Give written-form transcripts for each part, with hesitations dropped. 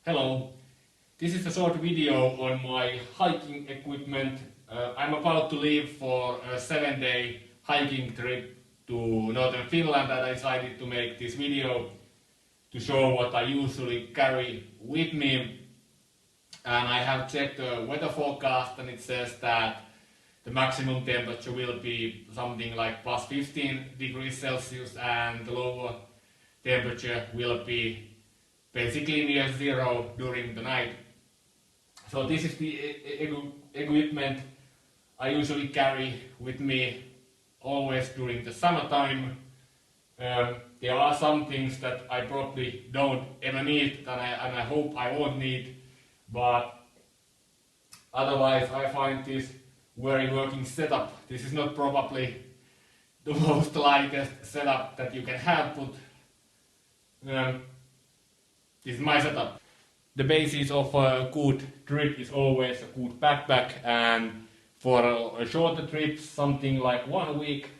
Hello, this is a short video on my hiking equipment. I'm about to leave for a 7-day hiking trip to northern Finland, and I decided to make this video to show what I usually carry with me. And I have checked the weather forecast, and it says that the maximum temperature will be something like plus 15 degrees Celsius, and the lower temperature will be basically near zero during the night. So this is the equipment I usually carry with me always during the summertime. There are some things that I probably don't ever need, and I hope I won't need, but otherwise I find this very working setup. This is not probably the most lightest setup that you can have, but this is my setup. The basis of a good trip is always a good backpack, and for a shorter trip, something like 1 week,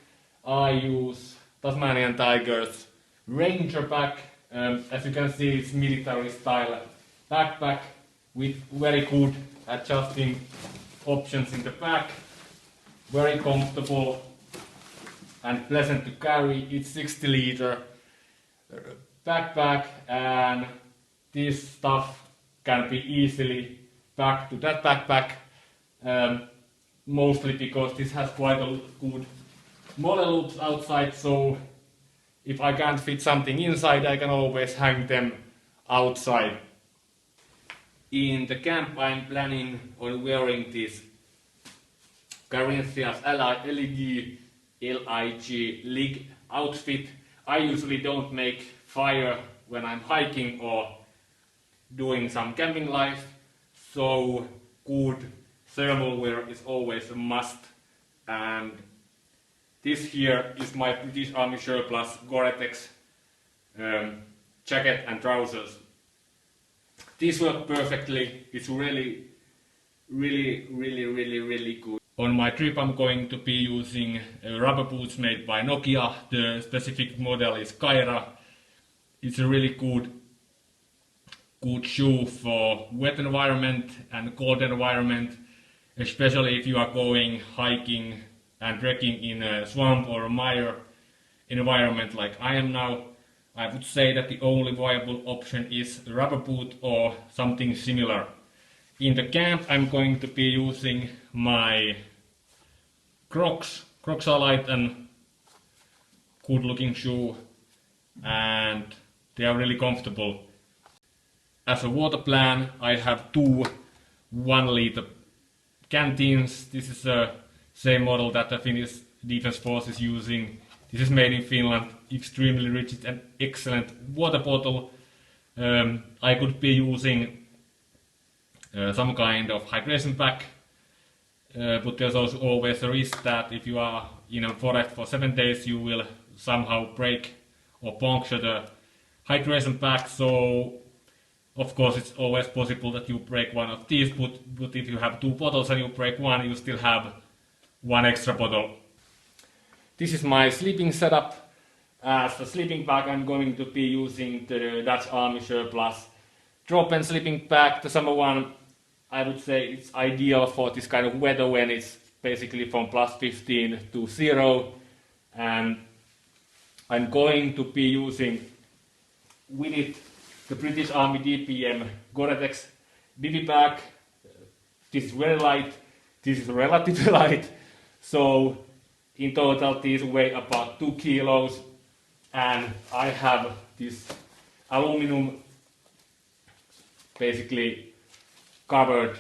I use Tasmanian Tiger's Ranger pack. As you can see, it's military style backpack with very good adjusting options in the back. Very comfortable and pleasant to carry. It's 60-liter backpack, and this stuff can be easily packed to that backpack, mostly because this has quite a good model loops outside, so if I can't fit something inside, I can always hang them outside. In the camp, I'm planning on wearing this Carinthia's LIG outfit. I usually don't make fire when I'm hiking or doing some camping life, so good thermal wear is always a must. And this here is my British Army surplus Gore-Tex jacket and trousers. These work perfectly. It's really good. On my trip I'm going to be using rubber boots made by Nokia. The specific model is Kaira. It's a really good shoe for wet environment and cold environment, especially if you are going hiking and trekking in a swamp or a mire environment like I am now. I would say that the only viable option is a rubber boot or something similar. In the camp I'm going to be using my Crocs. Crocs are light and good looking shoe, and they are really comfortable. As a water plan, I have two 1-liter canteens. This is the same model that the Finnish Defense Force is using. This is made in Finland, extremely rigid and excellent water bottle. I could be using some kind of hydration pack, but there's also always a risk that if you are in a forest for 7 days, you will somehow break or puncture the hydration pack. So of course it's always possible that you break one of these, but if you have 2 bottles and you break one, you still have 1 extra bottle. This is my sleeping setup. As a sleeping bag I'm going to be using the Dutch Army surplus drop-in sleeping bag. The summer one, I would say it's ideal for this kind of weather when it's basically from plus 15 to 0. And I'm going to be using with it the British Army DPM Gore-Tex bivy bag. This is very light, this is relatively light, so in total these weigh about 2 kilos, and I have this aluminum basically covered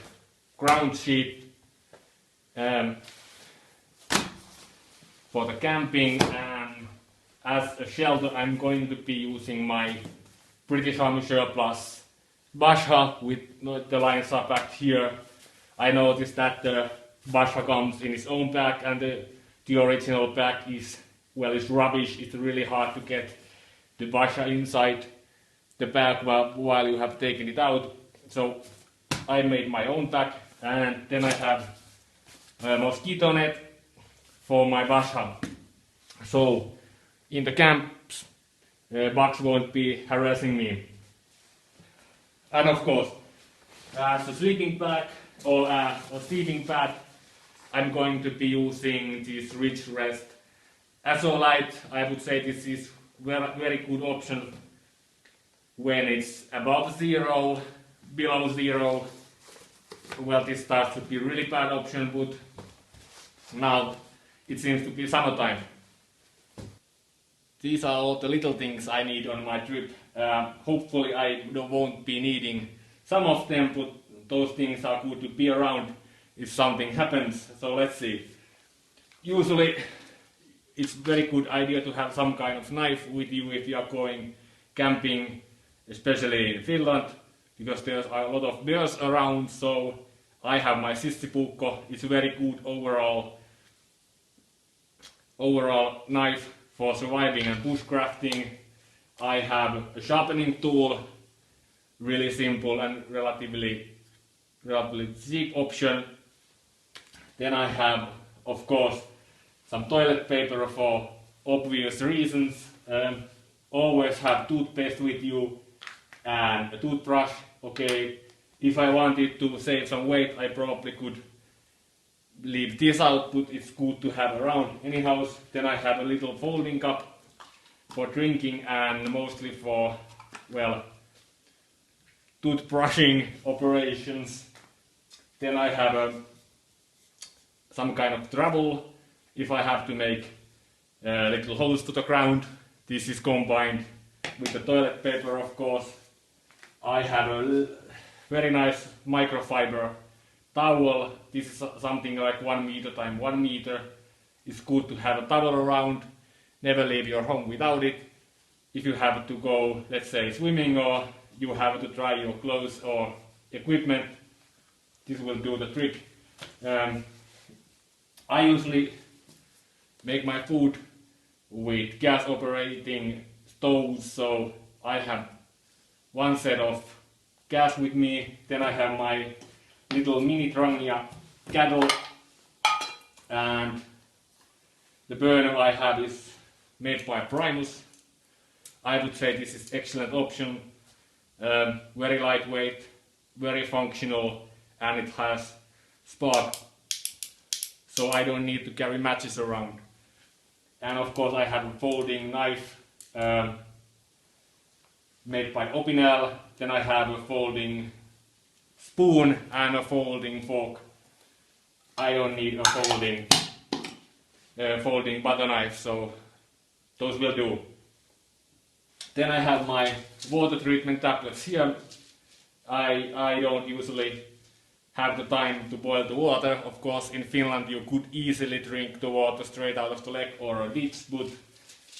ground sheet for the camping, and as a shelter I'm going to be using my British Army surplus Basha with the lines are packed here. I noticed that the Basha comes in its own pack, and the original pack is, well, it's rubbish. It's really hard to get the Basha inside the pack while you have taken it out. So I made my own pack, and then I have a mosquito net for my Basha. So in the camps, bugs won't be harassing me. And of course, as a sleeping bag or a sleeping pad, I'm going to be using this Ridge Rest Azolite. I would say this is very good option when it's above zero, below zero. Well, this starts to be really bad option, but now it seems to be summertime. These are all the little things I need on my trip. Hopefully I won't be needing some of them, but those things are good to be around if something happens. So let's see. Usually it's very good idea to have some kind of knife with you if you are going camping, especially in Finland, because there's a lot of bears around. So I have my sissipukko. It's a very good overall knife for surviving and bushcrafting. I have a sharpening tool, really simple and relatively cheap option. Then I have, of course, some toilet paper for obvious reasons. Always have toothpaste with you and a toothbrush. Okay, if I wanted to save some weight, I probably could leave this out, but it's good to have around anyhow. Then I have a little folding cup for drinking and mostly for, well, toothbrushing operations. Then I have some kind of trouble if I have to make little holes to the ground. This is combined with the toilet paper, of course. I have a very nice microfiber towel. This is something like 1 meter by 1 meter. It's good to have a towel around. Never leave your home without it. If you have to go, let's say, swimming, or you have to dry your clothes or equipment, this will do the trick. I usually make my food with gas operating stoves, so I have one set of gas with me. Then I have my little mini Trangia kettle, and the burner I have is made by Primus. I would say this is excellent option. Very lightweight, very functional, and it has spark, so I don't need to carry matches around. And of course I have a folding knife made by Opinel. Then I have a folding spoon and a folding fork. I don't need a folding butter knife, so those will do. Then I have my water treatment tablets here. I don't usually have the time to boil the water. Of course, in Finland you could easily drink the water straight out of the lake or a ditch, but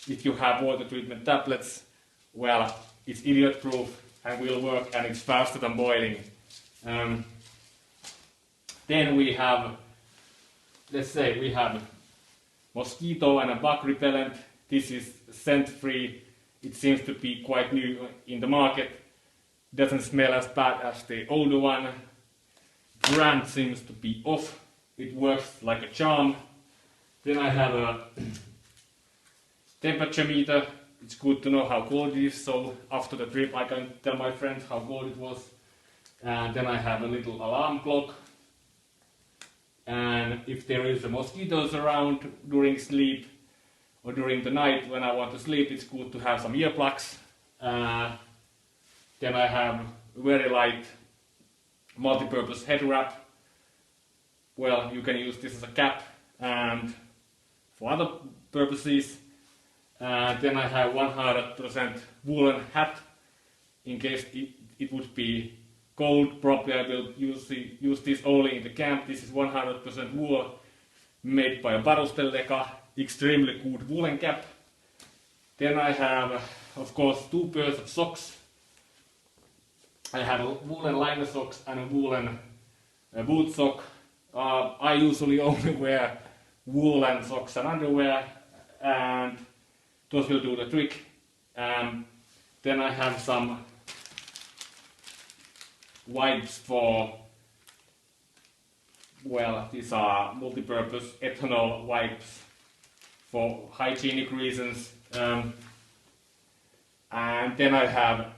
if you have water treatment tablets, well, it's idiot proof and will work, and it's faster than boiling. Then we have, let's say, we have mosquito and a bug repellent. This is scent free. It seems to be quite new in the market. Doesn't smell as bad as the older one. Brand seems to be off. It works like a charm. Then I have a temperature meter. It's good to know how cold it is, so after the trip I can tell my friends how cold it was. And then I have a little alarm clock. And if there is a mosquitoes around during sleep or during the night when I want to sleep, it's good to have some earplugs. Then I have very light multi-purpose head wrap. Well, you can use this as a cap and for other purposes. Then I have 100% woolen hat in case it would be cold. Probably I will use this only in the camp. This is 100% wool made by a Varustelleka. Extremely good woolen cap. Then I have, of course, 2 pairs of socks. I have a woolen liner socks and a woolen boot sock. I usually only wear woolen socks and underwear, and those will do the trick. Then I have some wipes for, well, these are multi-purpose ethanol wipes for hygienic reasons. And then I have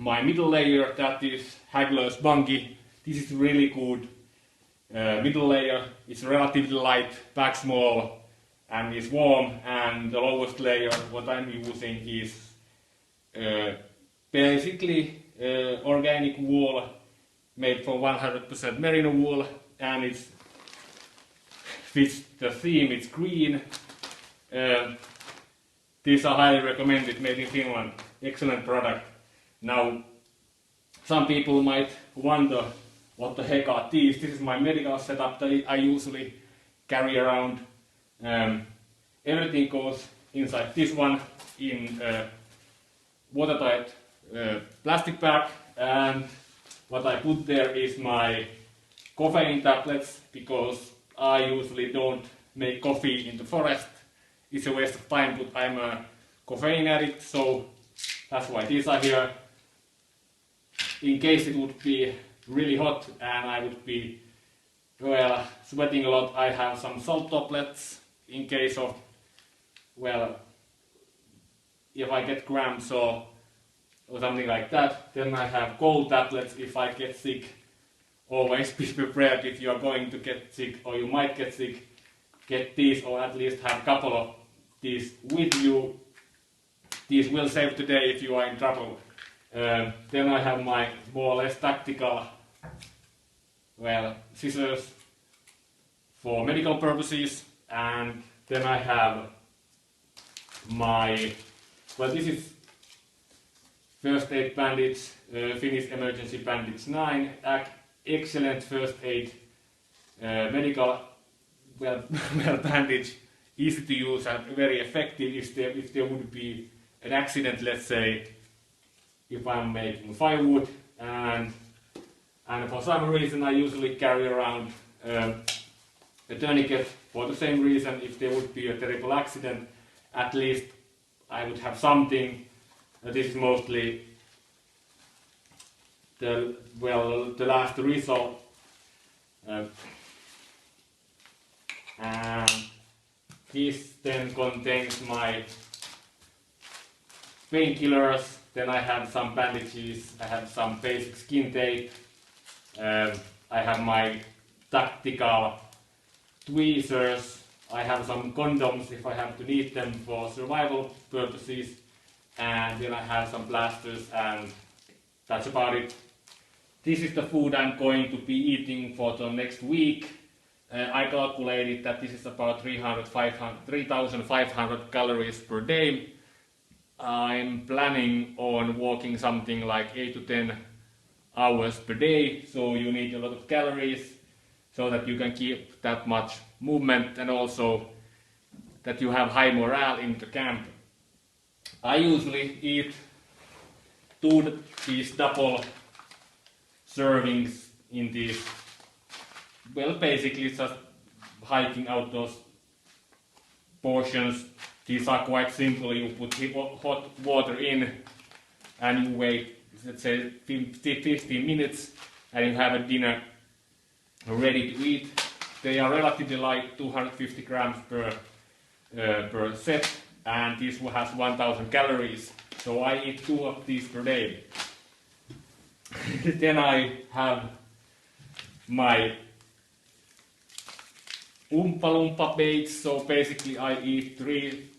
my middle layer, that is Haggler's Bungie. This is really good middle layer. It's relatively light, pack small, and it's warm. And the lowest layer, what I'm using is basically organic wool made from 100% merino wool, and it fits the theme. It's green. These are highly recommended, made in Finland. Excellent product. Now, some people might wonder what the heck are these. This is my medical setup that I usually carry around. Everything goes inside this one in watertight plastic bag, and what I put there is my caffeine tablets, because I usually don't make coffee in the forest. It's a waste of time, but I'm a caffeine addict, so that's why these are here. In case it would be really hot and I would be, well, sweating a lot, I have some salt tablets in case of, well, if I get cramps or something like that. Then I have cold tablets if I get sick. Always be prepared if you are going to get sick or you might get sick. Get these, or at least have a couple of these with you. These will save the day if you are in trouble. Then I have my more or less tactical, well, scissors for medical purposes, and then I have my, well, this is first aid bandage, Finnish emergency bandage 9, excellent first aid medical, well, bandage, easy to use and very effective if there would be an accident, let's say, if I'm making firewood, and for some reason I usually carry around a tourniquet for the same reason. If there would be a terrible accident, at least I would have something. This is mostly the last result. And this then contains my painkillers. Then I have some bandages, I have some basic skin tape, I have my tactical tweezers, I have some condoms if I have to need them for survival purposes, and then I have some plasters, and that's about it. This is the food I'm going to be eating for the next week. I calculated that this is about 3,500 calories per day. I'm planning on walking something like 8 to 10 hours per day, so you need a lot of calories so that you can keep that much movement, and also that you have high morale in the camp. I usually eat these double servings in these, well, basically just hiking outdoors portions. These are quite simple. You put hot water in and you wait, let's say 15 minutes, and you have a dinner ready to eat. They are relatively light, 250 grams per set, and this has 1000 calories. So I eat 2 of these per day. Then I have my Oompa Loompa baits, so basically I eat 3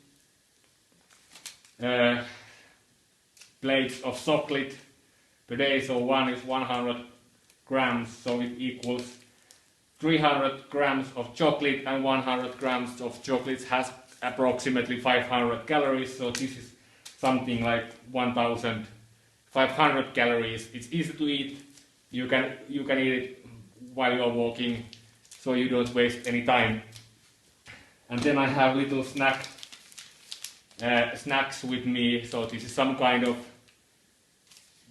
plates of chocolate per day, so one is 100 grams, so it equals 300 grams of chocolate, and 100 grams of chocolate has approximately 500 calories, so this is something like 1500 calories. It's easy to eat, you can eat it while you're walking, so you don't waste any time. And then I have little snacks with me. So this is some kind of,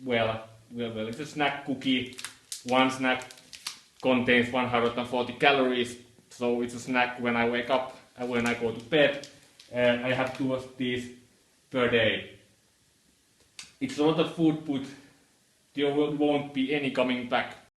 well, it's a snack cookie. One snack contains 140 calories, so it's a snack when I wake up and when I go to bed. I have 2 of these per day. It's a lot of food, but there won't be any coming back